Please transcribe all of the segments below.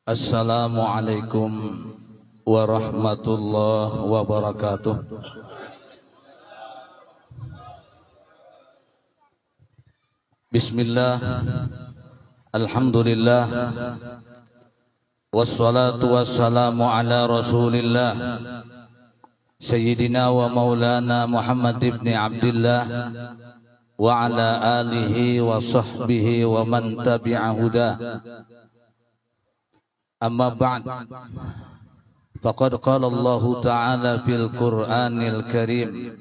Assalamualaikum warahmatullahi wabarakatuh. Bismillah, alhamdulillah, wassalatu wassalamu ala rasulillah Sayyidina wa maulana Muhammad ibn Abdullah wa ala alihi wa sahbihi wa man tabi'a huda. Amma ba'd, faqad qala Allah ta'ala fil Qur'anil Karim,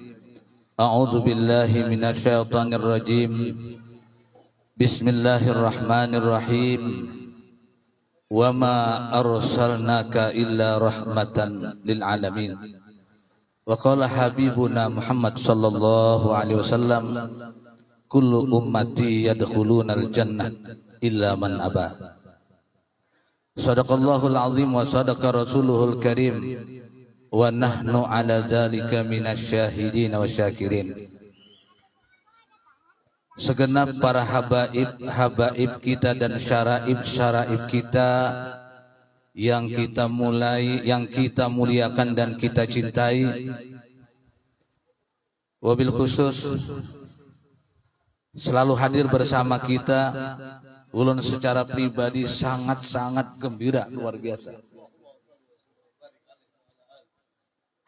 a'udzu billahi minasy syaithanir rajim, bismillahirrahmanirrahim, wa ma arsalnaka illa rahmatan lil alamin. Wa qala habibuna Muhammad sallallahu alaihi wasallam, kullu ummati yadkhulunal jannah illa man aba. Sadaqallahul azim wa sadaqa rasuluhul karim, wa nahnu ala dzalika minasy syahidin wa syakirin. Segenap para habaib kita dan syaraib kita yang kita muliakan dan kita cintai, wabil khusus selalu hadir bersama kita. Ulun secara pribadi sangat-sangat gembira, luar biasa.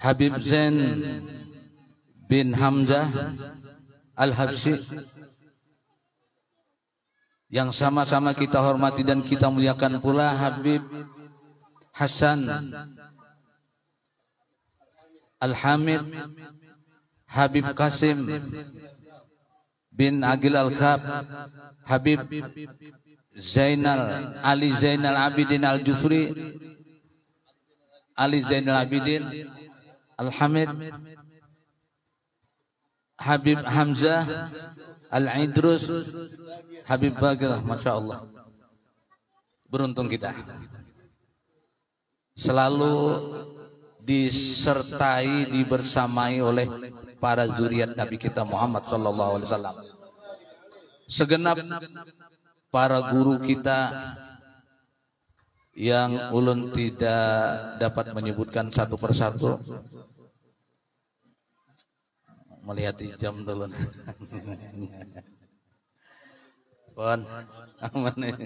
Habib Zain bin Hamzah Al-Habsyi yang sama-sama kita hormati dan kita muliakan pula Habib Hasan Al-Hamid, Habib Qasim bin Agil Al-Khab, Habib Zainal Ali Zainal Abidin Al-Jufri, Ali Zainal Abidin Al-Hamid, Habib Hamzah Al-Idrus, Habib Bagir. Masya Allah, beruntung kita selalu disertai, dibersamai oleh para zuriat Nabi kita Muhammad sallallahu alaihi wasallam. Segenap para guru kita yang ulun tidak dapat menyebutkan satu persatu. Melihat jam dulu. Pon, aman nih.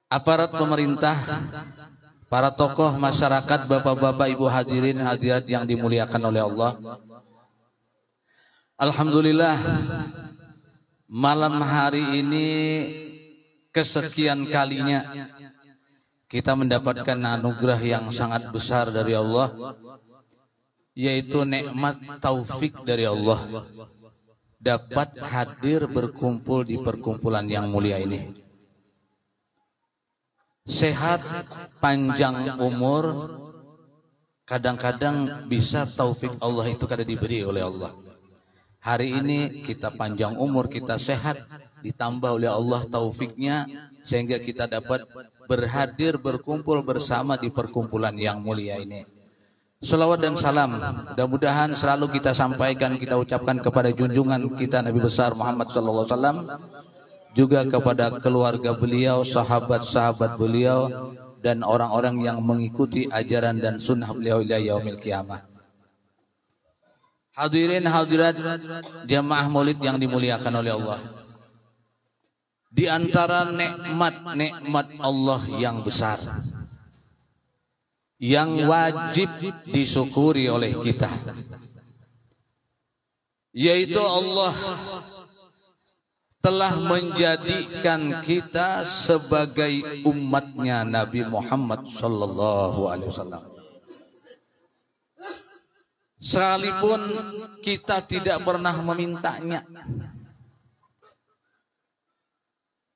Aparat pemerintah, para tokoh masyarakat, bapak-bapak, ibu hadirin hadirat yang dimuliakan oleh Allah. Alhamdulillah, malam hari ini kesekian kalinya kita mendapatkan anugerah yang sangat besar dari Allah, yaitu nikmat taufik dari Allah, dapat hadir berkumpul di perkumpulan yang mulia ini. Sehat, panjang umur, kadang-kadang bisa taufik Allah itu kada diberi oleh Allah. Hari ini kita panjang umur, kita sehat, ditambah oleh Allah taufiknya, sehingga kita dapat berhadir, berkumpul bersama di perkumpulan yang mulia ini. Salawat dan salam mudah-mudahan selalu kita sampaikan, kita ucapkan kepada junjungan kita Nabi besar Muhammad sallallahu alaihi wasallam, juga kepada keluarga beliau, sahabat-sahabat beliau, dan orang-orang yang mengikuti ajaran dan sunnah beliau ila yaumil qiyamah. Hadirin hadirat jamaah maulid yang dimuliakan oleh Allah, di antara nikmat-nikmat Allah yang besar yang wajib disyukuri oleh kita, yaitu Allah telah menjadikan kita sebagai umatnya Nabi Muhammad sallallahu alaihi wasallam. Sekalipun kita tidak pernah memintanya,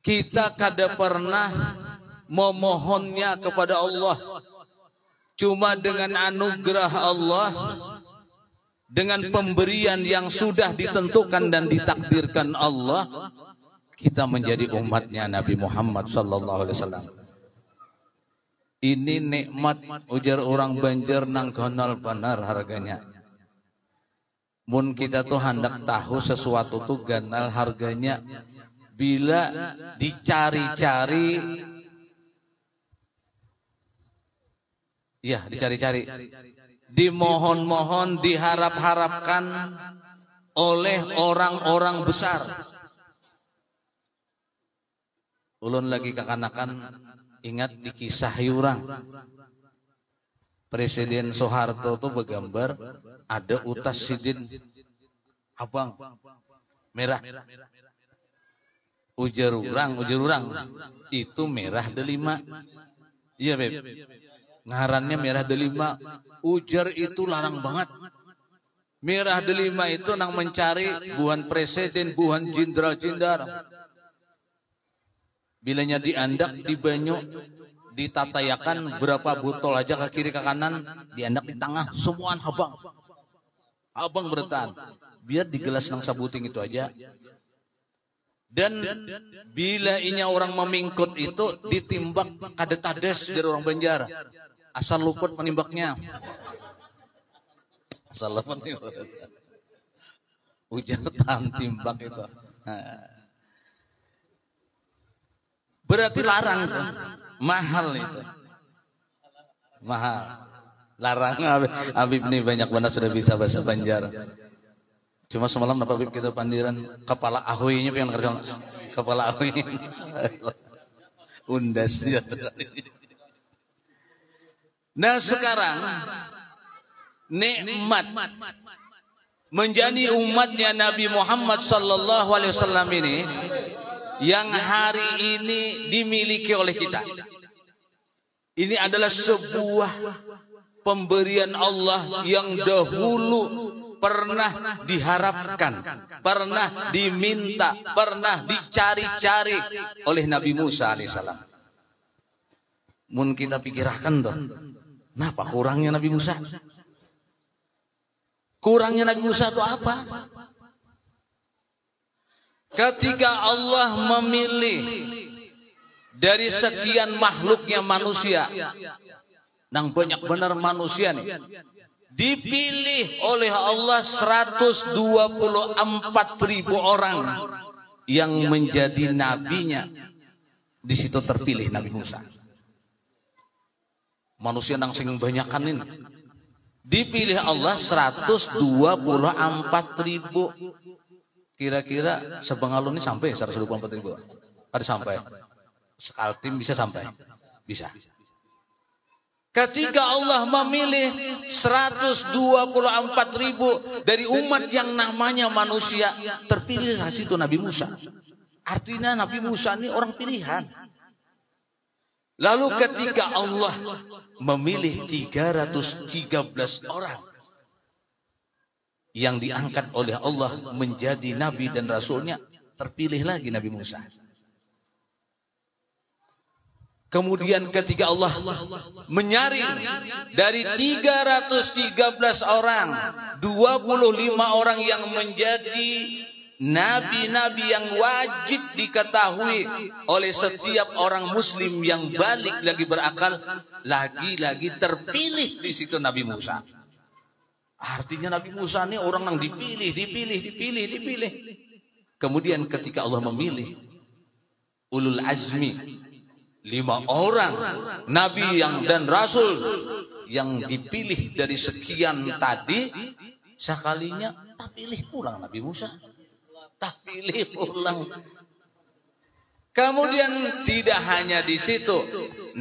kita kada pernah memohonnya kepada Allah, cuma dengan anugerah Allah, dengan pemberian yang sudah ditentukan dan ditakdirkan Allah, kita menjadi umatnya Nabi Muhammad sallallahu alaihi wasallam. Ini nikmat, ujar orang Banjar, nang gonol benar harganya. Mun kita tuh hendak tahu sesuatu tuh ganal harganya, bila dicari-cari, ya dicari-cari, dimohon-mohon, diharap-harapkan oleh orang-orang besar. Ulun lagi kekanakan ingat di kisah urang. Presiden Soeharto tuh bergambar ada utas sidin abang merah. Ujar urang itu merah delima. Iya beb. Ngarannya merah delima. Ujar itu larang banget. Merah delima itu nang mencari buhan presiden, buhan jenderal-jenderal. Bilanya diandak di banyu, ditatayakan berapa botol aja ke kiri ke kanan, diandak di tengah, semuaan abang bertahan. Biar di gelas nang sabuting itu aja. Dan bila inya orang memingkut itu ditimbak kadetades dari orang Banjar. Asal luput menimbaknya. Asal luput menimbak. Ujar tahan timbak itu. Berarti larang itu. Mahal itu. Mahal. Larang. Habib ini banyak banget sudah bisa bahasa Banjar. Cuma semalam Bapak Habib kita pandiran kepala ahoynya pengen kerja. Kepala ahoy. Undas ya. Nah sekarang nikmat menjadi umatnya Nabi Muhammad sallallahu alaihi wasallam ini yang hari ini dimiliki oleh kita. Ini adalah sebuah pemberian Allah yang dahulu pernah diharapkan, pernah diminta, pernah dicari-cari oleh Nabi Musa alaihissalam. Mun kita pikirkan tuh, kenapa kurangnya Nabi Musa? Kurangnya Nabi Musa itu apa? Ketika Allah memilih dari sekian makhluknya manusia, nang banyak benar manusia nih, dipilih oleh Allah 124.000 orang yang menjadi nabinya. Di situ terpilih Nabi Musa. Manusia nang sing banyakan ini dipilih Allah 124.000. Kira-kira sebengalun ini sampai 124.000. Ada sampai. Sekaltim bisa sampai. Bisa. Ketika Allah memilih 124.000 dari umat yang namanya manusia, terpilihlah situ Nabi Musa. Artinya Nabi Musa ini orang pilihan. Lalu ketika Allah memilih 313 orang yang diangkat oleh Allah menjadi Nabi dan Rasulnya, terpilih lagi Nabi Musa. Kemudian ketika Allah menyaring dari 313 orang, 25 orang yang menjadi nabi-nabi yang wajib diketahui oleh setiap orang muslim yang balik lagi berakal, lagi-lagi terpilih di situ Nabi Musa. Artinya Nabi Musa ini orang yang dipilih. Kemudian ketika Allah memilih ulul azmi, 5 orang nabi yang dan rasul yang dipilih dari sekian tadi, sekalinya tak pilih pulang Nabi Musa. Tak pilih pulang. Kemudian tidak hanya di situ,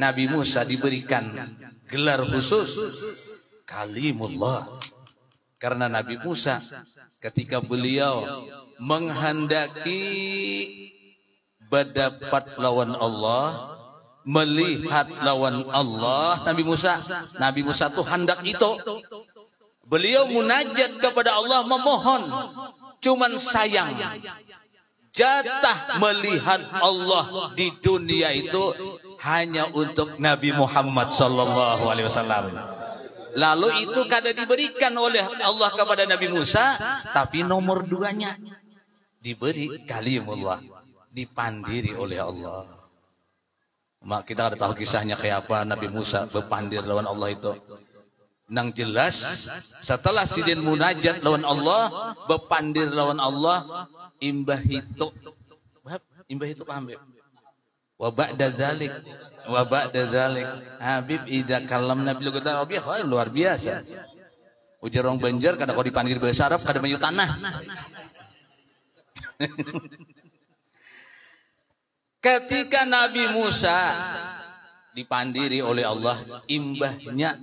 Nabi Musa diberikan gelar khusus Kalimullah. Karena Nabi Musa ketika beliau menghendaki berdapat lawan Allah, melihat lawan Allah, Nabi Musa tuh hendak itu. Beliau munajat kepada Allah memohon, cuman sayang jatah melihat Allah di dunia itu hanya untuk Nabi Muhammad sallallahu alaihi wasallam. Lalu itu kada diberikan oleh Allah kepada Nabi Musa, tapi nomor 2-nya diberi Kalimullah, dipandiri oleh Allah. Mak kita ada tahu kisahnya kayak apa Nabi Musa berpandir lawan Allah itu. Nang jelas setelah sidin munajat lawan Allah, berpandir lawan Allah, imbah itu Imbah itu paham ya? Wa ba'da dzalik Habib idza kallamna bil Arabi luar biasa. Ujar orang Banjar kada kau dipanggil bahasa Arab kada banyu tanah. Ketika Nabi Musa dipandiri oleh Allah, imbahnya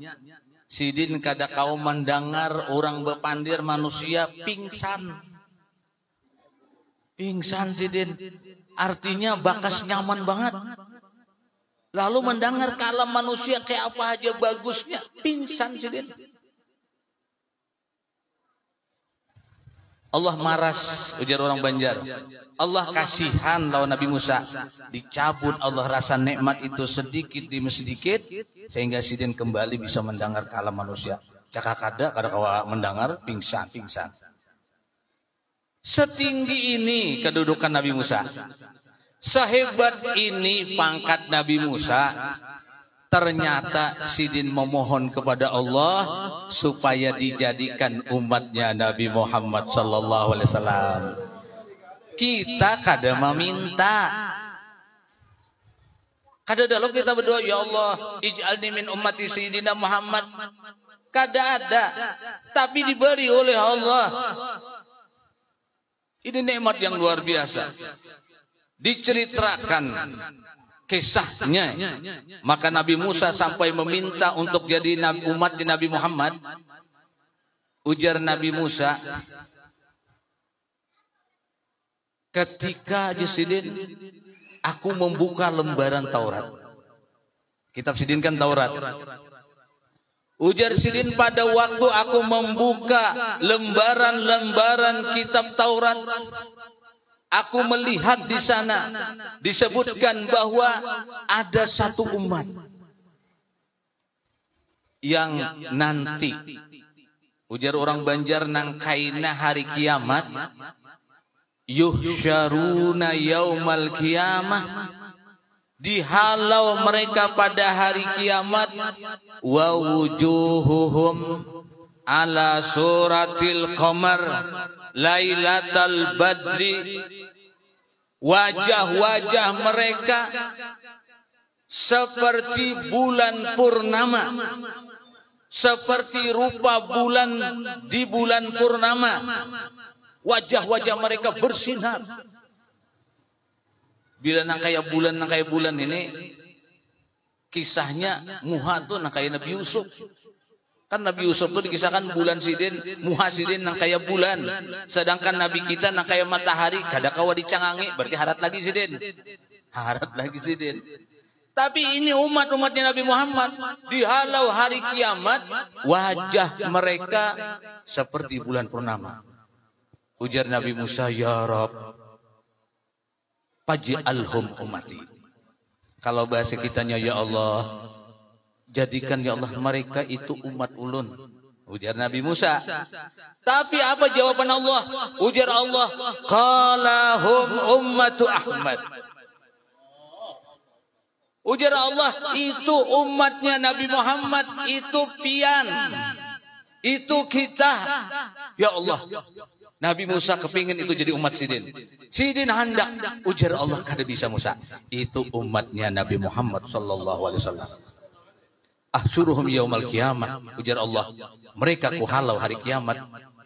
sidin kada kau mendengar orang bepandir manusia pingsan. Pingsan sidin. Artinya bakas nyaman banget. Lalu mendengar kalam manusia kayak apa aja bagusnya, pingsan sidin. Allah maras, ujar orang Banjar. Allah kasihan lawan Nabi Musa. Dicabut Allah rasa nikmat itu sedikit demi sedikit sehingga sidin kembali bisa mendengar kalam manusia. Cakak kada kawa mendengar pingsan. Setinggi ini kedudukan Nabi Musa. Sehebat ini pangkat Nabi Musa. Ternyata sidin memohon kepada Allah supaya dijadikan umatnya Nabi Muhammad sallallahu alaihi wasallam. Kita kada meminta. Kada dalam kita berdoa, ya Allah, ij'alni min ummati sayyidina Muhammad. Kada ada, tapi diberi oleh Allah. Ini nikmat yang luar biasa. Diceritakan kisahnya, maka Nabi Musa sampai meminta untuk jadi umat Nabi Muhammad. Ujar Nabi Musa, ketika sidin aku membuka lembaran Taurat. Kitab sidin kan Taurat. Ujar sidin pada waktu aku membuka lembaran-lembaran kitab Taurat, aku melihat di sana disebutkan bahwa ada satu umat yang nanti, ujar orang Banjar, nangkaina hari kiamat, yuhsyaruna yaumal qiyamah, dihalau mereka pada hari kiamat, wa wujuhuhum ala suratil qamar lailatal badri, wajah-wajah mereka seperti bulan purnama, seperti rupa bulan di bulan purnama. Wajah-wajah mereka bersinar. Bila nang kayak bulan ini, kisahnya Muha tuh nang kayak Nabi Yusuf. Kan Nabi Yusuf itu dikisahkan bulan sidin, Muha sidin nang kaya bulan. Sedangkan Nabi kita nang kaya matahari, kada kawa dicangangi, berarti harat lagi sidin. Harat lagi sidin. Tapi ini umatnya Nabi Muhammad, dihalau hari kiamat, wajah mereka seperti bulan purnama. Ujar Nabi Musa, ya Rabb, faj'alhum ummati. Kalau bahasa kitanya, ya Allah, jadikan ya Allah mereka itu umat ulun. Ujar Nabi Musa. Tapi apa jawaban Allah? Ujar Allah, qalahum ummatu Ahmad. Ujar Allah, itu umatnya Nabi Muhammad, itu pian, itu kita. Ya Allah, Nabi Musa kepingin itu jadi umat sidin. Sidin hendak. Ujar Allah, kada bisa Musa. Itu umatnya Nabi Muhammad sallallahu alaihi wasallam. Ahsyuruhum yaumal qiyamah. Ujar Allah, mereka kuhalau hari kiamat,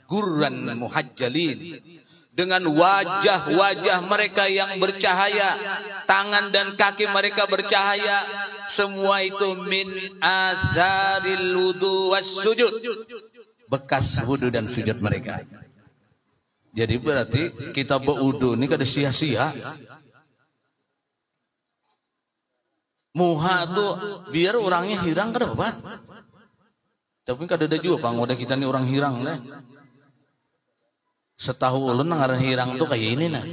gurran muhajjalin, dengan wajah-wajah mereka yang bercahaya, tangan dan kaki mereka bercahaya, semua itu min azharil wudu was sujud, bekas wudu dan sujud mereka. Jadi berarti kita berwudu ini kada sia-sia. Muha tuh biar orangnya hirang kada apa? Tapi kada ada juga pangoda kita nih orang hirang deh. Setahu ulun nangaran hirang tuh kayak ini nah.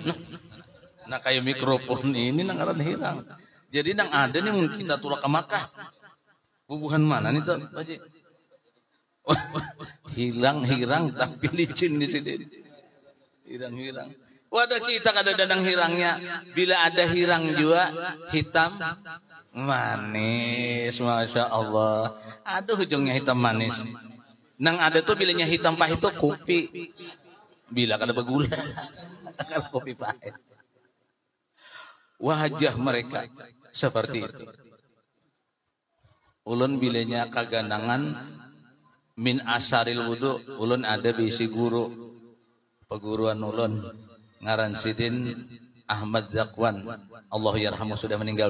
Nah kayak mikrofon ini nangaran hirang. Jadi nang ada nih kita tulak ke Makkah. Bubuhan mana nih tuh, Pak Haji? Hirang tapi licin di sini. Hirang. Wadah kita kada dadang hirangnya. Bila ada hirang juga hitam manis, masya Allah. Aduh ujungnya hitam manis. Nang ada tuh bilanya hitam pahit itu kopi. Bila kada bergula, kalau kopi pahit. wajah mereka seperti itu. Ulun bilenya kaganangan min asaril wudu, ulun ada bisi guru peguruan ulun ngaran Sidin Ahmad Zakwan, Allah yarhamu, sudah meninggal.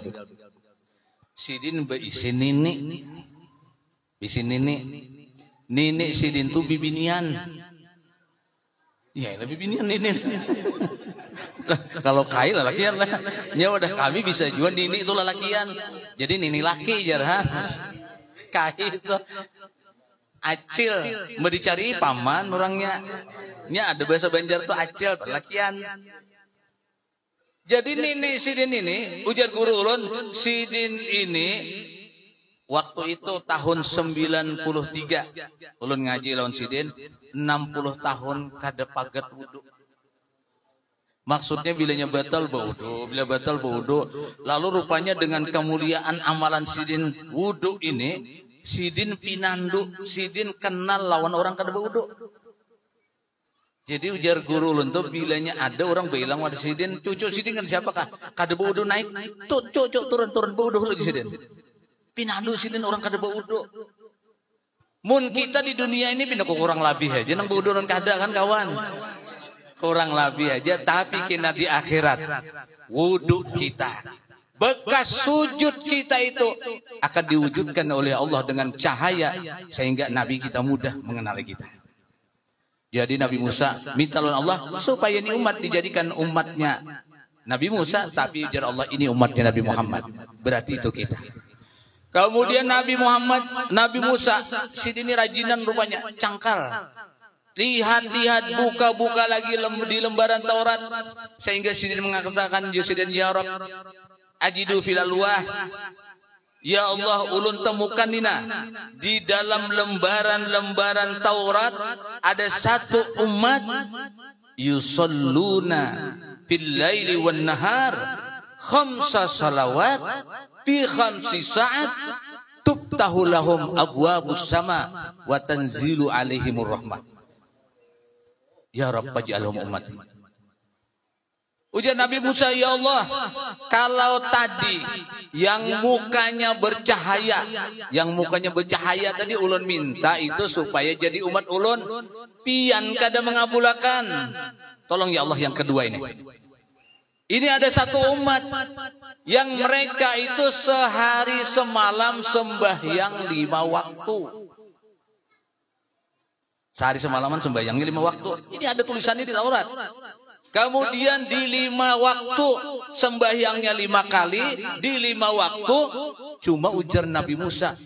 Sidin beisi nini, bisi nini Sidin tuh bibinian. Ya, lebih bibinian nini. Kalau kai lalakian lah. Ya udah, kami bisa juga nini itu lalakian. Jadi nini laki jar. Kai itu acil, mau dicari paman orangnya. Nya ada bahasa Banjar tuh acil, lalakian. Jadi nini Sidin ini, ujar guru ulun, Sidin ini waktu itu tahun 93. Ulun ngaji lawan Sidin, 60 tahun kada pagat wudu. Maksudnya bilanya batal baudu, bila batal baudu. Lalu rupanya dengan kemuliaan amalan Sidin wudu ini, Sidin pinandu, Sidin kenal lawan orang kada baudu. Jadi ujar guru ulun tuh, bilanya ada orang bilang pada Sidin, cucu Sidin kan siapakah? Kada baudu naik, tuh cucu turun baudu lagi Sidin. Pinandu Sidin orang kada baudu. Mun kita di dunia ini pindah ke kurang lebih aja, nang baudu orang kada kan kawan. Kurang lebih aja, tapi kena di akhirat wudu kita, bekas sujud kita itu akan diwujudkan oleh Allah dengan cahaya sehingga Nabi kita mudah mengenali kita. Jadi Nabi Musa minta lawan Allah supaya ini umat dijadikan umatnya Nabi Musa, tapi ujar Allah ini umatnya Nabi Muhammad, berarti itu kita. Kemudian Nabi Musa Sidin rajinan rupanya, cangkal. Lihat, buka lagi di lembaran Taurat. Sehingga Sidin mengatakan, Sidin ya Rabb, ajidu fil alwah. Ya Allah, ulun temukan nina di dalam lembaran Taurat ada satu umat yusalluna fil laili wan nahar khamsa salawat fi khamsi sa'at tubtahu lahum abwabus sama wa tanzilu alaihimur rahmah. Ya Rabb faj'alhum ummati. Ujar Nabi Musa, ya Allah, kalau tadi yang mukanya bercahaya tadi ulun minta itu supaya jadi umat ulun, pian kada mengabulakan. Tolong ya Allah yang kedua ini. Ini ada satu umat yang mereka itu sehari semalam sembahyang 5 waktu. Sehari semalaman sembahyangnya 5 waktu. Ini ada tulisannya di Taurat. Kemudian di 5 waktu sembahyangnya 5 kali, di 5 waktu cuma ujar Nabi Musa,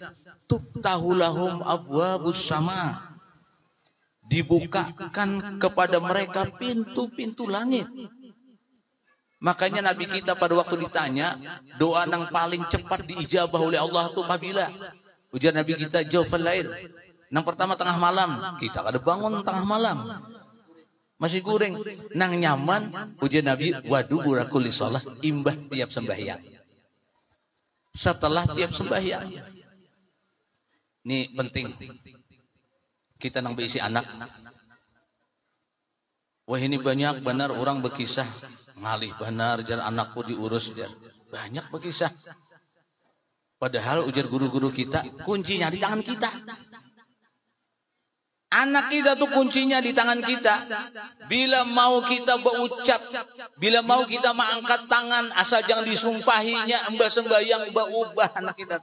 tubtahulahum abwabus sama, dibukakan kepada mereka pintu-pintu langit. Makanya Nabi kita pada waktu ditanya doa yang paling cepat diijabah oleh Allah itu apabila, ujar Nabi kita, jawfal lail. Yang pertama tengah malam, kita kada bangun tengah malam, masih goreng, nang nyaman, ujar Nabi, wadu burakul sholah, imbah tiap sembahyang. Setelah tiap sembahyang, ini penting, kita nang berisi anak. Wah ini banyak benar orang berkisah, ngalih benar, jar anakku diurus, jar banyak berkisah. Padahal ujar guru-guru kita, kuncinya di tangan kita. Anak kita tuh kuncinya di tangan kita. Bila mau kita berucap, bila mau kita mengangkat tangan, asal jangan disumpahinya, mbah sembahyang berubah anak kita.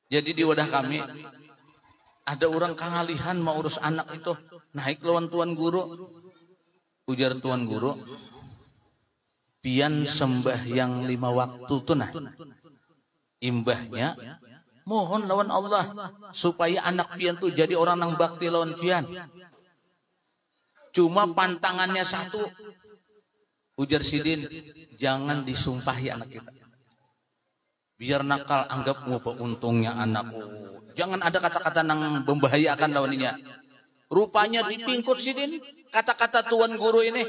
Jadi di wadah kami ada orang kangalihan mau urus anak itu, naik lawan tuan guru. Ujar tuan guru, pian sembahyang 5 waktu tuh nah, imbahnya mohon lawan Allah supaya anak pian tuh jadi orang yang bakti lawan pian. Cuma pantangannya satu, ujar Sidin, jangan disumpahi anak kita. Biar nakal, anggap apa untungnya anakku. Jangan ada kata-kata yang membahayakan lawannya. Rupanya dipingkut Sidin kata-kata tuan guru ini.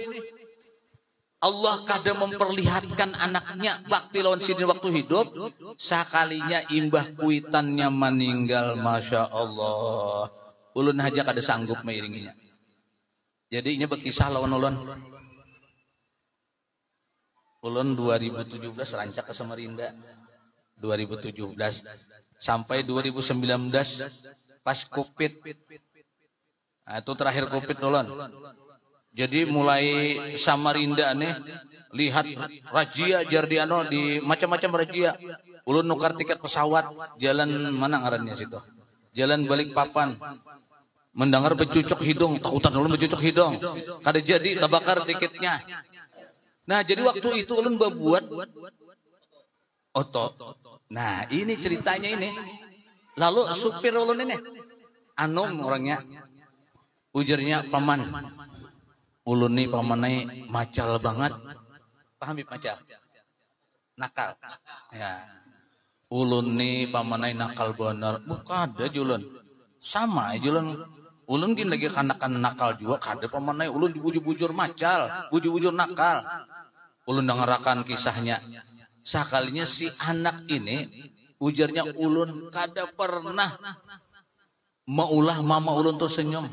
Allah kada memperlihatkan anaknya bakti lawan Sidin waktu hidup, sakalinya imbah kuitannya meninggal, masya Allah, ulun aja kada sanggup mengiringinya. Jadi ini berkisah lawan ulun. Ulun 2017 rancak ke Samarinda. 2017 sampai 2019 pas Covid. Nah, itu terakhir Covid ulun. Jadi mulai Samarinda nih lihat razia Jardiano di macam-macam razia. Ulun nukar tiket pesawat jalan mana ngarannya situ. Jalan Balikpapan. Mendengar becucuk hidung, takutan ulun becucuk hidung. Kada jadi tabakar tiketnya. Nah, jadi waktu itu ulun berbuat otot. Nah, ini ceritanya ini. Lalu supir ulun ini anom orangnya. Ujarnya, "Paman, ulun nih pamanai macal banget." Paham macal? Nakal. Ya. Ulun nih pamanai nakal bener. Bukan ada julun. Sama aja ulun. Ulun gini lagi kanakan nakal juga. Kada pamanai ulun dibujur-bujur macal, bujur-bujur nakal. Ulun dengarakan kisahnya. Sekalinya si anak ini, ujarnya ulun kada pernah maulah mama ulun tuh senyum.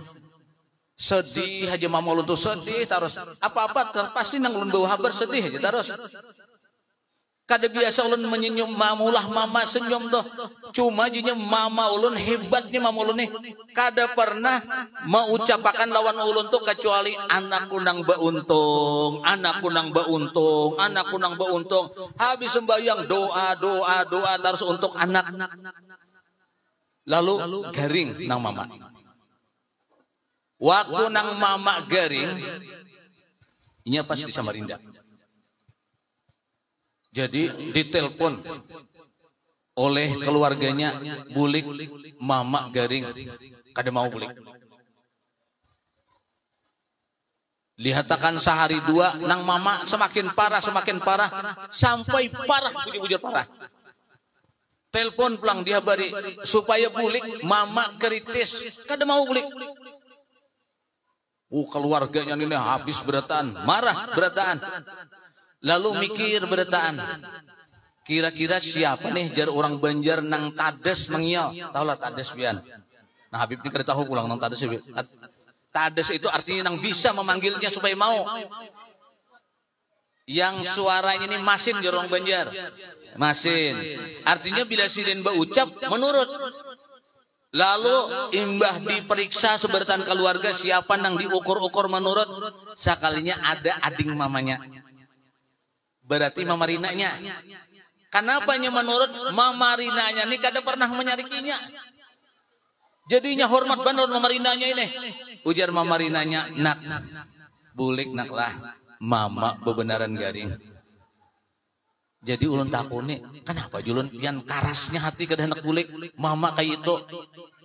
Sedih aja mama ulun tuh sedih terus. Apa-apa pasti nang ulun bawa habar sedih aja terus. Kada biasa ulun menyenyum mamulah mama senyum tuh. Cuma jinya mama ulun hebatnya mama ulun nih. Kada pernah mengucapkan lawan ulun tuh kecuali anakku nang bauntung, anakku nang bauntung, anakku nang bauntung. Habis sembahyang doa terus untuk anak. Lalu garing nang mama. Waktu nang mama garing, ini pas di Samarinda. Jadi ditelepon oleh keluarganya, bulik mama garing, kada mau bulik. Lihatakan sehari dua, nang mama semakin parah, sampai parah, bujur parah. Telepon pulang dia bari supaya bulik, mama kritis, kada mau bulik. Keluarganya ini habis berataan, marah berataan. Lalu mikir berataan. Kira-kira siapa nih jar orang Banjar nang tades mengial. Tahulah tades bian. Nah Habib ini kada tahu pulang nang tades. Tades itu artinya nang bisa memanggilnya supaya mau. Yang suaranya ini masin jar orang Banjar. Masin. Artinya bila sidin berucap menurut. Lalu imbah diperiksa seberatan keluarga siapa nang diukur-ukur menurut. Sekalinya ada ading mamanya. Berarti Mama Rinanya. Kenapanya menurut Mama Rinanya ini kada pernah menyarikinya. Jadinya hormat benar Mama Rinanya ini. Ujar Mama Rinanya, "Nak, bulik naklah. Mama bebenaran garing." Jadi ulun takuni, kenapa julun pian karasnya hati kada hendak bulik. Mama kayak itu.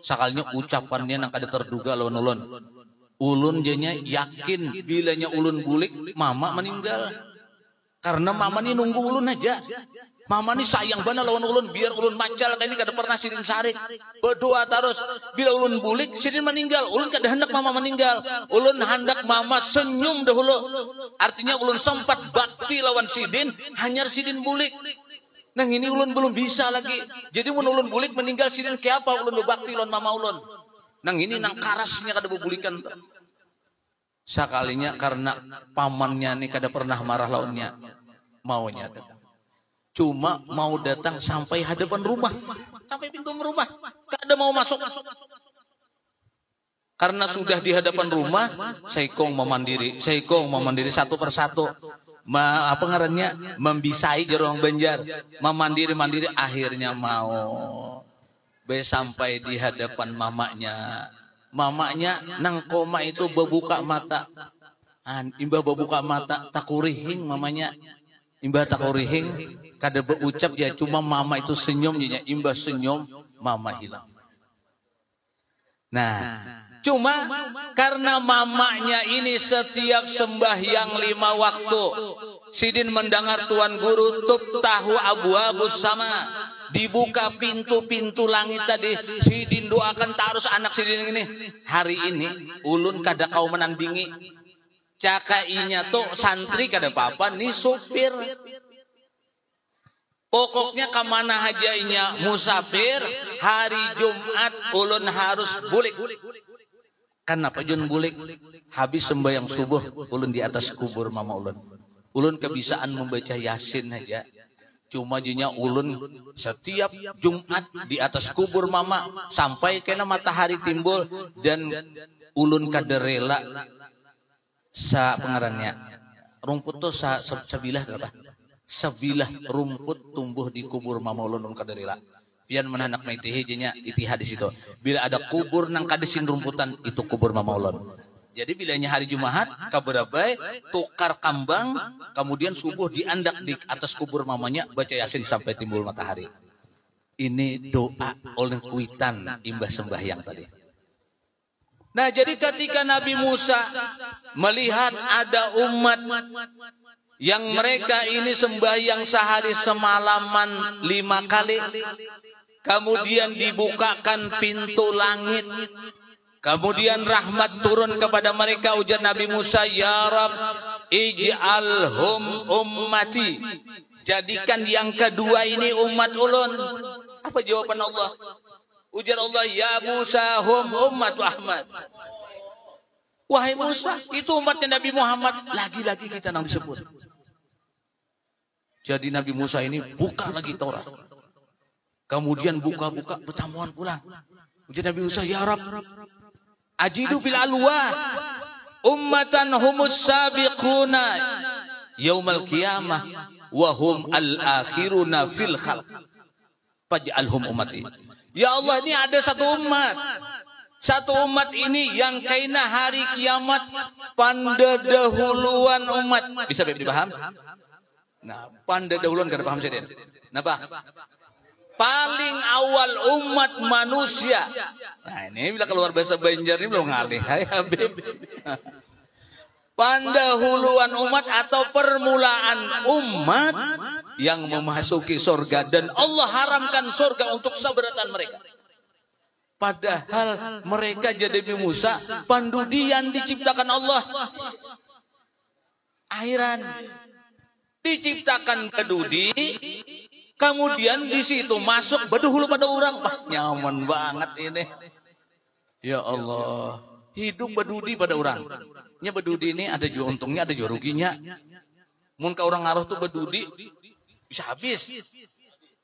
Sakalinya ucapannya nang kada terduga lawan ulun. Ulun jadinya yakin bilanya ulun bulik, mama meninggal. Karena mama ini nunggu ulun aja. Mama ini sayang banget lawan ulun. Biar ulun macal kayak ini kada pernah sidin sarik. Berdoa terus. Bila ulun bulik, sidin meninggal. Ulun kada hendak mama meninggal. Ulun hendak mama senyum dahulu. Artinya ulun sempat bakti lawan sidin. Hanya sidin bulik. Nang ini ulun belum bisa lagi. Jadi ulun bulik meninggal sidin ke apa ulun bakti lawan mama ulun. Nang ini nang karasnya kada bebulikan. Sekalinya karena pamannya ini kada pernah marah lawannya, maunya datang. Cuma mau datang sampai hadapan rumah, sampai pintu rumah, kada mau masuk. Karena sudah di hadapan rumah, saikong memandiri satu persatu. Apa ngarannya? Membisai jarong Banjar, memandiri akhirnya mau. Sampai di hadapan mamanya. Mamanya nang koma itu berbuka mata. Imbah berbuka mata takurihing mamanya. Imbah takurihing kada berucap ya cuma mama itu senyum ya imbah senyum mama hilang. Nah, cuma karena mamanya ini setiap sembahyang 5 waktu sidin mendengar Tuan Guru tuftahu abwabus sama. Dibuka pintu-pintu langit tadi. Sidin doakan terus anak sidin ini. Hari ini ulun kada kau menandingi. Cakainya tuh santri kada apa-apa. Nih supir. Pokoknya kemana hajainya musafir. Hari Jumat ulun harus bulik. Kenapa jun bulik? Habis sembahyang subuh ulun di atas kubur mama ulun. Ulun kebisaan membaca Yasin aja. Cuma jinya ulun setiap Jumat di atas kubur mama sampai kena matahari timbul dan ulun kaderela sa pengarannya rumput tuh sebilah apa? Sebilah rumput tumbuh di kubur mama ulun kaderela. Pian menanak maitihi jinya itihad di situ. Bila ada kubur nang kadesin rumputan itu kubur mama ulun. Jadi bilanya hari Jumat, kaberabai, tukar kambang, kemudian subuh diandak di atas kubur mamanya, baca Yasin sampai timbul matahari. Ini doa oleh kuitan imbah sembahyang tadi. Nah, jadi ketika Nabi Musa melihat ada umat yang mereka ini sembahyang sehari semalaman 5 kali, kemudian dibukakan pintu langit, kemudian rahmat turun kepada mereka, ujar Nabi Musa, ya Rab, ij'alhum ummati. Jadikan yang kedua ini umat ulun. Apa jawaban Allah? Ujar Allah, ya Musa hum ummat Ahmad. Wahai Musa, itu umatnya Nabi Muhammad. Lagi-lagi kita nang disebut. Jadi Nabi Musa ini buka lagi Taurat. Kemudian buka-buka pertemuan pulang. Ujar Nabi Musa, ya Rab, ajidu fil alwah ummatan humus sabiquna yaumal qiyamah wa hum al-akhiruna fil khalq faj'alhum ummati. Ya Allah, ini ada satu umat ini yang kaina hari kiamat pandadahuluan umat. Bisa dipaham? Nah, pandadahuluan kada paham saya. Napa? Paling awal umat manusia. Nah, ini bila keluar bahasa Banjar ini belum ngalih. Hai Habib. Pandahuluan umat atau permulaan umat yang memasuki surga, dan Allah haramkan surga untuk seberatan mereka. Padahal mereka jadi Musa pandudian diciptakan Allah. Akhiran diciptakan kedudi. Kemudian di situ masuk beduhulu pada orang. Wah, nyaman banget ini. Ya Allah, hidup bedudi pada orang. Nya bedudi ini ada juga untungnya, ada juga ruginya. Mun ka orang ngaruh tuh bedudi bisa habis.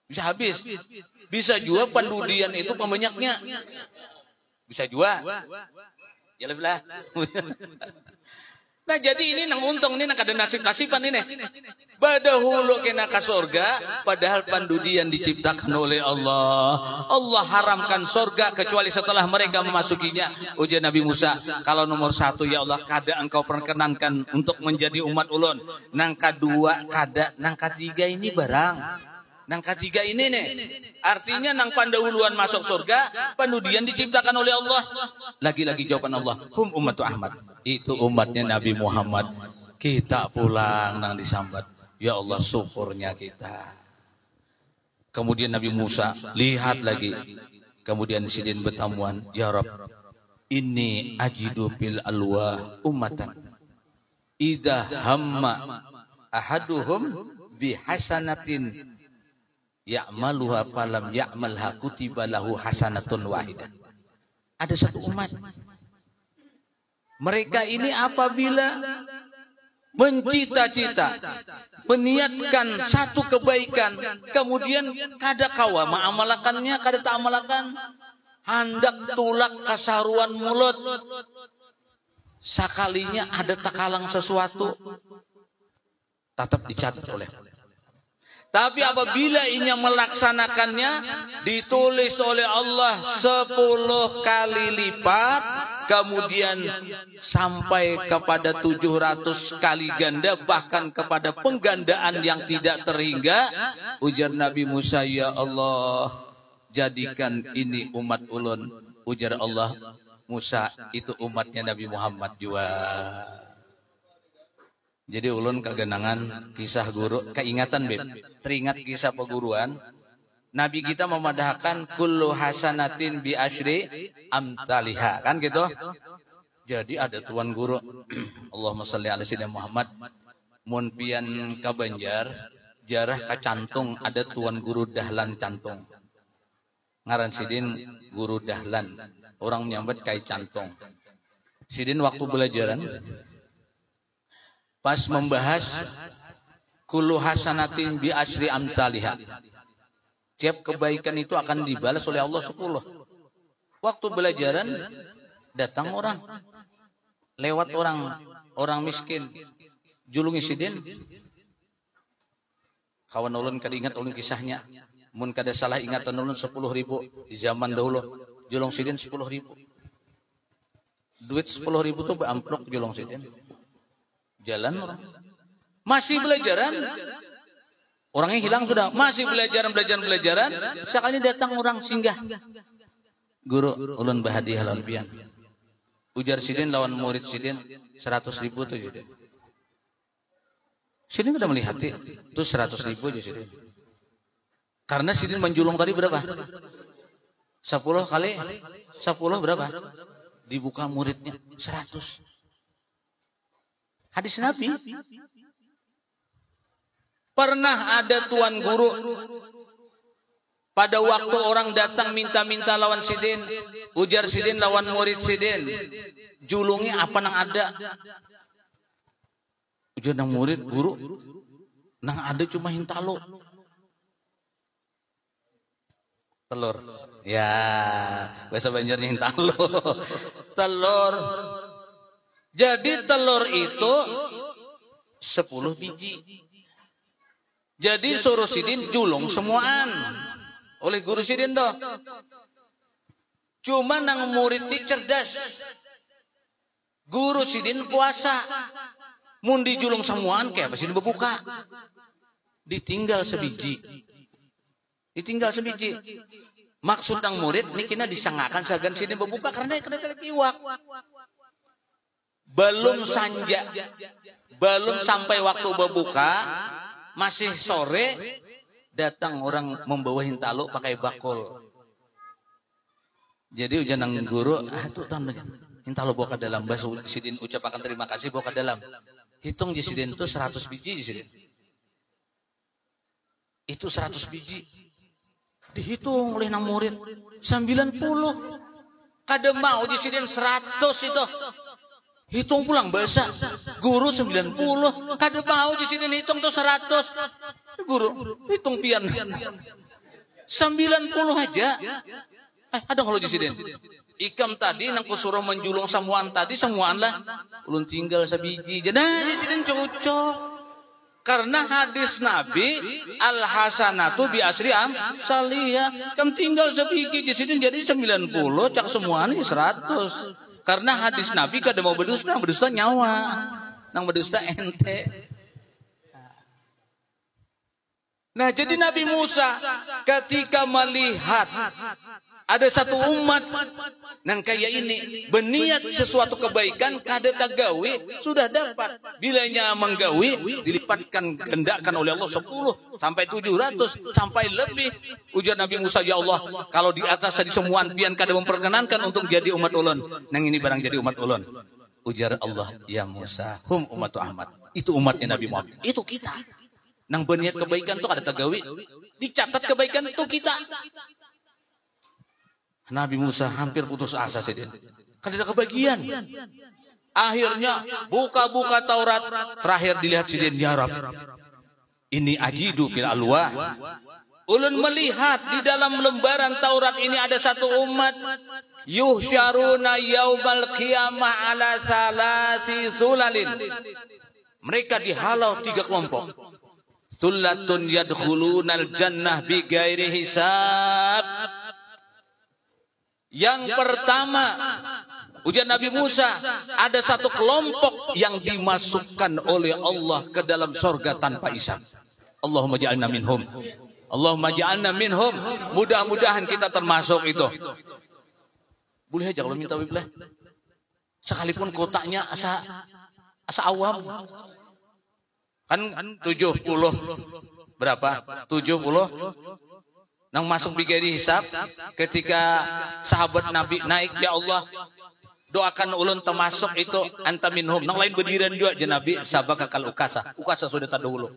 Bisa habis. Bisa juga pendudian itu pembanyaknya. Bisa juga. Ya lebih lah. Nah, jadi ini nang untung ini nang kada nasib-nasiban ini. Badahulu kena ka surga, padahal pandudian diciptakan oleh Allah. Allah haramkan surga kecuali setelah mereka memasukinya. Ujar Nabi Musa, kalau nomor 1 ya Allah kada engkau perkenankan untuk menjadi umat ulun. Nang kedua kada, nang ketiga ini barang. Nang ketiga ini nih. Artinya nang pandahuluan masuk surga, pandudian diciptakan oleh Allah. Lagi-lagi jawaban Allah, hum ummatu Ahmad. Itu umatnya Nabi Muhammad. Kita pulang nang disambat. Ya Allah, syukurnya kita. Kemudian Nabi Musa lihat lagi. Kemudian sidin bertamuan, ya Rab, inni ajidu fil alwah ummatan idza hamma ahaduhum bihasanatin ya'maluha falam ya'malha kutiba lahu hasanatun wahidah. Ada satu umat. Mereka ini apabila mencita-cita, meniatkan satu kebaikan, kemudian kada kawa ma'amalakannya, kada tak amalakan, hendak tulak kasaruan mulut. Sakalinya ada takalang sesuatu, tetap dicatat oleh. Tapi apabila inya melaksanakannya, ditulis oleh Allah 10 kali lipat, kemudian sampai kepada 700 kali ganda, bahkan kepada penggandaan yang tidak terhingga. Ujar Nabi Musa, ya Allah, jadikan ini umat ulun. Ujar Allah, Musa itu umatnya Nabi Muhammad juga. Jadi ulun kegenangan kisah guru, keingatan beb, teringat kisah peguruan. Nabi kita memadahkan kullu hasanatin bi asyri amtaliha, kan gitu. Jadi ada tuan guru, Allahumma sholli ala sayyidina Muhammad, mun pian ka Banjar, jarah ka Cantung ada tuan guru Dahlan Cantung. Ngaran sidin guru Dahlan, orang menyambat kai Cantung. Sidin waktu belajaran pas membahas Kullu hasanatin bi asyri amsalihha. Tiap kebaikan itu akan dibalas oleh Allah 10. Waktu belajaran datang orang, lewat orang miskin, julungi sidin. Kawan ulun kada ingat ulun kisahnya. Mun kada salah ingatan ulun 10.000 di zaman dahulu. Julung sidin 10.000. Duit 10.000 tuh beamplok julung sidin. Jalan orang. Masih belajaran. Orangnya hilang sudah. Masih belajaran. Sekali datang orang singgah. Guru ulun bahadiah lawan pian. Ujar sidin lawan murid sidin 100.000 tuh jadi. Sidin udah melihat itu 100.000 aja sidin. Karena sidin menjulung tadi berapa? 10 kali 10 berapa? Dibuka muridnya 100. Hadis Nabi. Pernah ada tuan guru pada waktu orang datang minta-minta lawan sidin, ujar sidin lawan murid sidin, julungi apa nang ada? Ujar nang murid guru, nang ada cuma hintalo. Telur. Ya, bahasa Banjarnya hintalo. Telur. Jadi telur itu 10 biji. Jadi suruh sidin julung semuaan. Oleh guru sidin toh. Cuma nang murid ini cerdas. Guru sidin puasa. Mun dijulung semuaan kayak apa sidin berbuka. Ditinggal sebiji. Maksud nang murid ini kena disangakan sagan sidin berbuka karena kena kiwak. Belum sanja, belum sampai waktu berbuka, masih sore, datang orang membawa hintalo pakai bakul. Jadi ujian nang guru, tuh tahan hintalo bawa ke dalam, bahasa sidin ucapakan terima kasih bawa ke dalam. Hitung di sidin itu 100 biji di sidin. Itu 100 biji. Dihitung oleh nang murid 90. Kada mau di sidin 100 itu. Hitung pulang bahasa guru 90. Kada mau di sini hitung tuh 100. Guru hitung pian 90 aja. Ada kalau di sini. Ikam tadi nang kusuruh menjulung semuaan tadi semuaan lah. Ulun tinggal sebiji. Jadi di sini cocok. Karena hadis Nabi al hasanatu bi asyri amsalihha. Kam tinggal sebiji di sini jadi 90 cak semuaan 100. Karena hadis Nabi kada mau berdusta, berdusta nyawa. Nang berdusta ente. Nah, jadi Nabi Musa ketika melihat ada satu umat nang kayak ini berniat sesuatu kebaikan kada tagawi sudah dapat. Bilanya menggawi dilipatkan gandakan oleh Allah 10 sampai 700 sampai lebih. Ujar Nabi Musa, ya Allah, kalau di atas tadi semuaan pian kada memperkenankan untuk jadi umat ulun. Nang ini barang jadi umat ulun. Ujar Allah, ya Musa, hum ummatu Ahmad. Itu umatnya Nabi Muhammad. Itu kita. Nang berniat kebaikan tuh ada tagawi. Dicatat kebaikan itu kita. Nabi Musa hampir putus asa sidin. Kan ada kebagian. Akhirnya buka-buka Taurat. Terakhir dilihat sidin, ya Rab. Ini ajidu fil alwa. Ulun melihat di dalam lembaran Taurat ini ada satu umat. Yuhsyaruna yaumal qiyamah ala salasi sulalin. Mereka dihalau 3 kelompok. Sullatun yadkhulunal jannah bighairi hisab. Yang pertama, ujian Nabi Musa, ada satu kelompok yang dimasukkan oleh Allah ke dalam surga tanpa hisab. Allahumma ja'alna minhum. Allahumma ja'alna minhum. Mudah-mudahan kita termasuk itu. Boleh aja kalau minta wilayah. Sekalipun kotaknya asa awam. Kan 70 berapa? 70 nang masuk bighairi hisab. Ketika sahabat Nabi naik, ya Allah doakan ulun termasuk itu anta minhum. Nang lain berdirian juga je Nabi sabaka kal ukasa. Ukasa sudah terdahulu.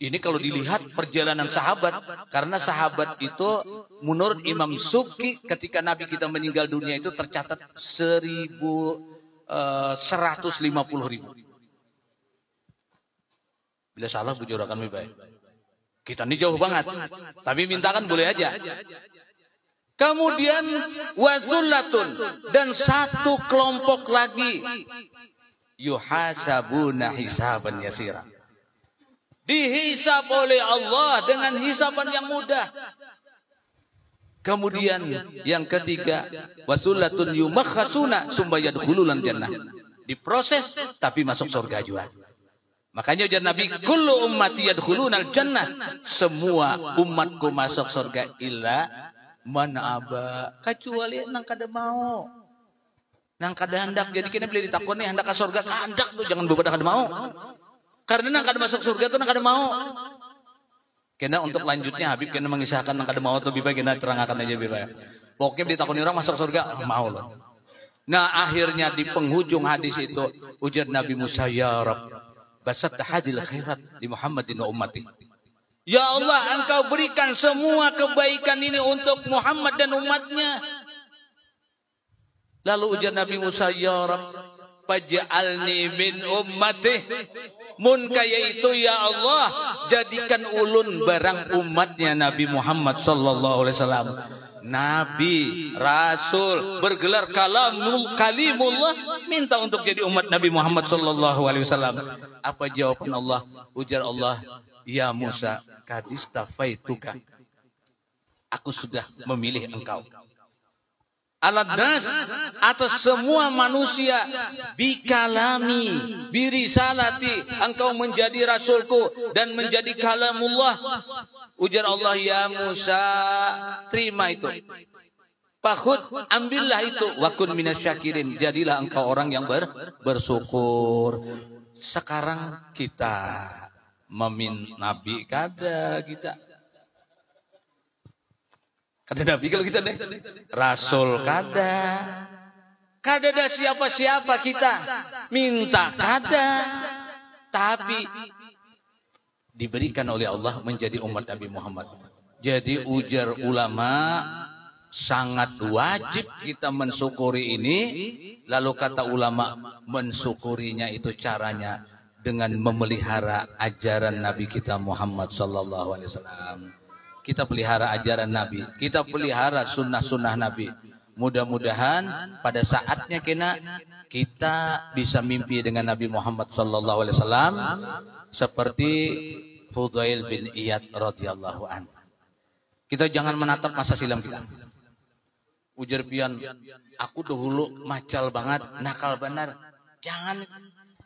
Ini kalau dilihat perjalanan sahabat, karena sahabat itu menurut Imam Subki ketika Nabi kita meninggal dunia itu tercatat 150.000. Bila salah bujurakan lebih baik. Kita ini jauh banget. Tapi mintakan boleh aja. Kemudian wazullatun, dan satu kelompok lagi yuhasabuna hisaban yasira. Dihisab oleh Allah dengan hisaban yang mudah. Kemudian yang ketiga, wasulatun yumakhasuna summa yadkhulul jannah. Diproses tapi masuk surga juga. Makanya ujar Nabi, kullu ummati yadkhulunal jannah. Semua umatku masuk surga illa man aba, kecuali nang kada mau. Nang kada hendak. Jadi kena beli ditakoni hendak ke surga, hendak tuh jangan beberapa kada mau. Karena nang kada masuk surga tuh nang kada mau. Kena untuk lanjutnya Habib kena mengisahkan nang kada mau tuh biba kena terangkan aja biba. Pokoknya ditakoni orang masuk surga, mau loh. Nah akhirnya di penghujung hadis itu ujar Nabi Musa, ya Rabb, basat hadil khairat di Muhammadin wa ummati. Ya Allah, engkau berikan semua kebaikan ini untuk Muhammad dan umatnya. Lalu ujar Nabi Musa, ya Rabb, faj'alni min ummati. Mun kaya itu ya Allah, jadikan ulun barang umatnya Nabi Muhammad sallallahu alaihi wasallam. Nabi, Rasul, bergelar kalimullah, minta untuk jadi umat Nabi Muhammad sallallahu alaihi wasallam. Apa jawaban Allah? Ujar Allah, ya Musa, kadistafaituka. Aku sudah memilih engkau. Aladnas, atas semua manusia, bikalami, birisalati, engkau menjadi rasulku dan menjadi kalamullah. Ujar Allah, ya Musa, terima itu. Fakhud, ambillah itu. Wakun minasyakirin, jadilah engkau orang yang bersyukur. Sekarang kita Nabi kada kita. Kada Nabi kalau kita deh. Rasul kada. Kada ada siapa-siapa kita. Minta kada. Tapi diberikan oleh Allah menjadi umat Nabi Muhammad. Jadi ujar ulama, sangat wajib kita mensyukuri ini. Lalu kata ulama, mensyukurinya itu caranya dengan memelihara ajaran Nabi kita Muhammad sallallahu alaihi wasallam. Kita pelihara ajaran Nabi, kita pelihara sunnah-sunnah Nabi. Mudah-mudahan pada saatnya kita bisa mimpi dengan Nabi Muhammad sallallahu alaihi wasallam seperti Fudail bin Iyad radhiyallahu an. Kita jangan menatap masa silam kita. Ujar pian, aku dahulu macal banget, nakal benar. Jangan,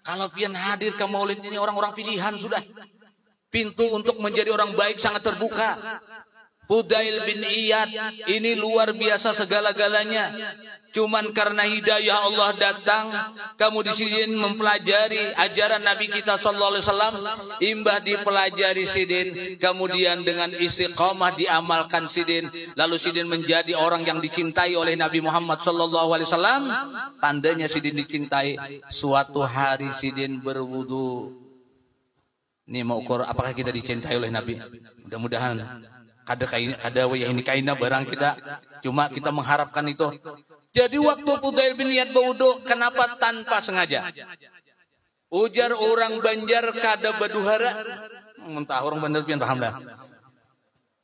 kalau pian hadir ke maulid ini orang-orang pilihan sudah. Pintu untuk menjadi orang baik sangat terbuka. Fudail bin Iyad ini luar biasa segala-galanya. Cuman karena hidayah Allah datang, kamu di sini mempelajari ajaran Nabi kita sallallahu alaihi wasallam, imbah dipelajari sidin, kemudian dengan istiqamah diamalkan sidin, lalu sidin menjadi orang yang dicintai oleh Nabi Muhammad sallallahu alaihi wasallam. Tandanya sidin dicintai, suatu hari sidin berwudu. Ini mau ukur apakah kita dicintai oleh Nabi. Mudah-mudahan ada wayah ini kaina barang kita. Cuma kita mengharapkan itu. Jadi waktu Fudail bin Iyad berwudu, kenapa tanpa sengaja? Ujar orang Banjar kada baduhara. Mentah orang Banjar pian paham dah.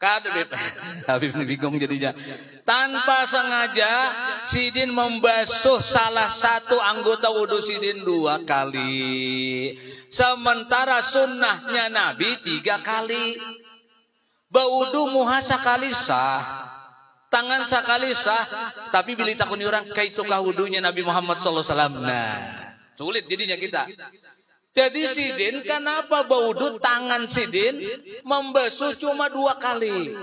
Kada beb. Habib bingung jadinya. Tanpa sengaja sidin membasuh salah satu anggota wudu sidin 2 kali. Sementara sunnahnya Nabi 3 kali. Baudu muha sakali sah, tangan sakali sah. Tapi bila takuni orang, kaitukah wudunya Nabi Muhammad SAW. Nah, sulit jadinya kita. Jadi sidin, kenapa baudu tangan sidin membasuh cuma 2 kali,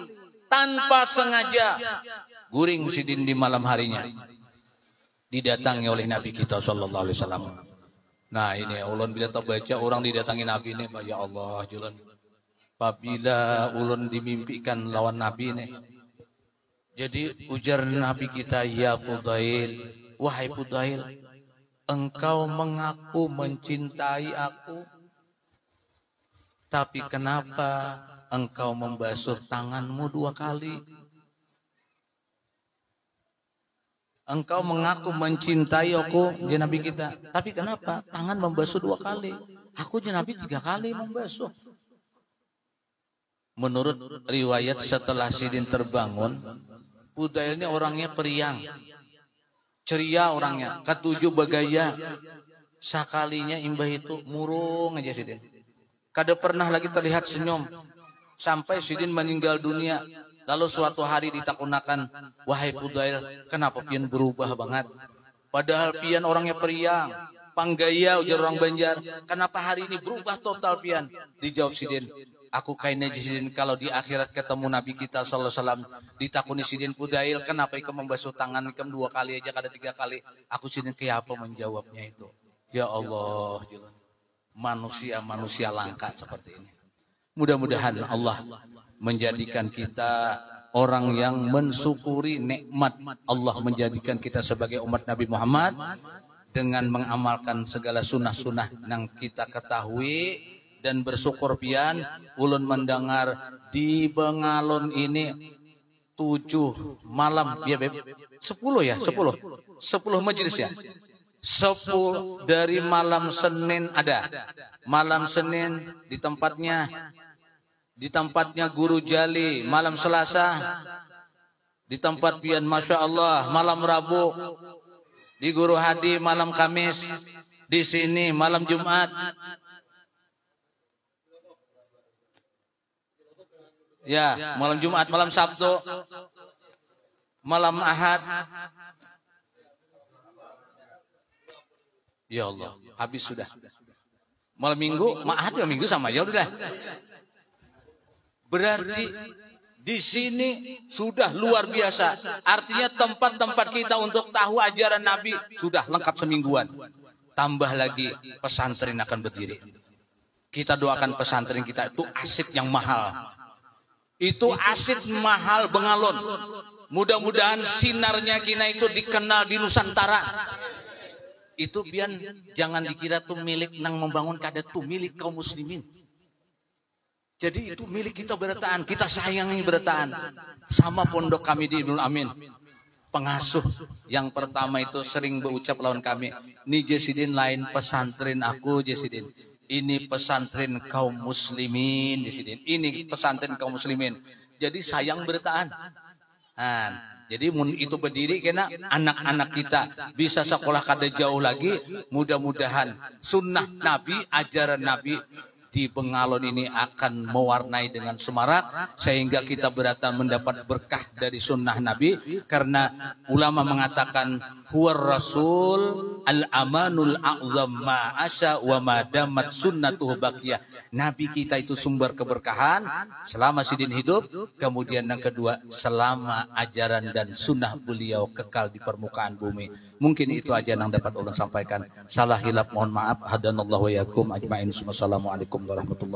tanpa sengaja. Guring sidin di malam harinya, didatangi oleh Nabi kita SAW. Nah ini ulun bila terbaca orang didatangi Nabi ini, ya Allah julan. Apabila ulun dimimpikan lawan Nabi ini, jadi ujar Nabi kita, ya Fudail, wahai Fudail, engkau mengaku mencintai aku, tapi kenapa engkau membasuh tanganmu 2 kali? Engkau mengaku mencintai aku, dia Nabi kita. Tapi kenapa tangan membasuh 2 kali? Aku Nabi 3 kali membasuh. Menurut riwayat setelah Sidin terbangun, Fudail ini orangnya periang, ceria orangnya, ketujuh bagaya. Sakalinya imbah itu murung aja Sidin. Kada pernah lagi terlihat senyum. Sampai Sidin meninggal dunia. Lalu suatu hari ditakunakan, wahai Fudail, kenapa pian berubah banget? Padahal pian orangnya periang, panggaya ujar orang Banjar. Kenapa hari ini berubah total pian? Dijawab Sidin, aku kayaknya Sidin kalau di akhirat ketemu Nabi kita sallallahu alaihi wasallam ditakuni Sidin Fudail, kenapa ikam membasuh tangan ikam 2 kali aja kada 3 kali? Aku Sidin kayak apa menjawabnya itu? Ya Allah, manusia langka seperti ini. Mudah-mudahan Allah menjadikan kita orang yang mensyukuri nikmat Allah menjadikan kita sebagai umat Nabi Muhammad dengan mengamalkan segala sunnah-sunnah yang kita ketahui dan bersyukur pian ulun mendengar di Bengalon ini 7 malam ya Beb 10 ya 10 majelis ya 10 dari malam Senin ada malam Senin di tempatnya Guru Jali, malam Selasa di tempat pian Masya Allah, malam Rabu di Guru Hadi, malam Kamis di sini, malam Jumat ya, malam Jumat, malam Sabtu, malam Ahad. Ya Allah, habis sudah. Malam Minggu, Ahad ya Minggu sama aja udah. Berarti di sini sudah luar biasa. Artinya tempat-tempat kita untuk tahu ajaran Nabi sudah lengkap semingguan. Tambah lagi pesantren akan berdiri. Kita doakan pesantren kita itu asid yang mahal. Itu asid mahal Bengalon. Mudah-mudahan sinarnya kita itu dikenal di Nusantara. Itu pian jangan dikira tuh milik nang membangun kadet tuh milik kaum muslimin. Jadi itu milik kita Berataan, kita sayangi Berataan. Sama pondok kami di Ibnul Amin. Pengasuh yang pertama itu sering berucap lawan kami, "Ni Jesidin lain pesantren aku Jesidin. Ini pesantren kaum muslimin Jesidin. Ini pesantren kaum muslimin." Jadi sayang Berataan. Jadi itu berdiri karena anak-anak kita bisa sekolah kada jauh lagi. Mudah-mudahan sunnah Nabi, ajaran Nabi di Bengalon ini akan mewarnai dengan semarak sehingga kita Berataan mendapat berkah dari sunnah Nabi, karena ulama mengatakan huwar rasul al-amanul a'zam ma'asya wa madamat sunnatuhu baqiyah. Nabi kita itu sumber keberkahan selama Sidin hidup, kemudian yang kedua selama ajaran dan sunnah beliau kekal di permukaan bumi. Mungkin itu aja yang dapat ulun sampaikan. Salah hilap mohon maaf. Hadanallahu wa yakum ajmain. Wassalamualaikum warahmatullahi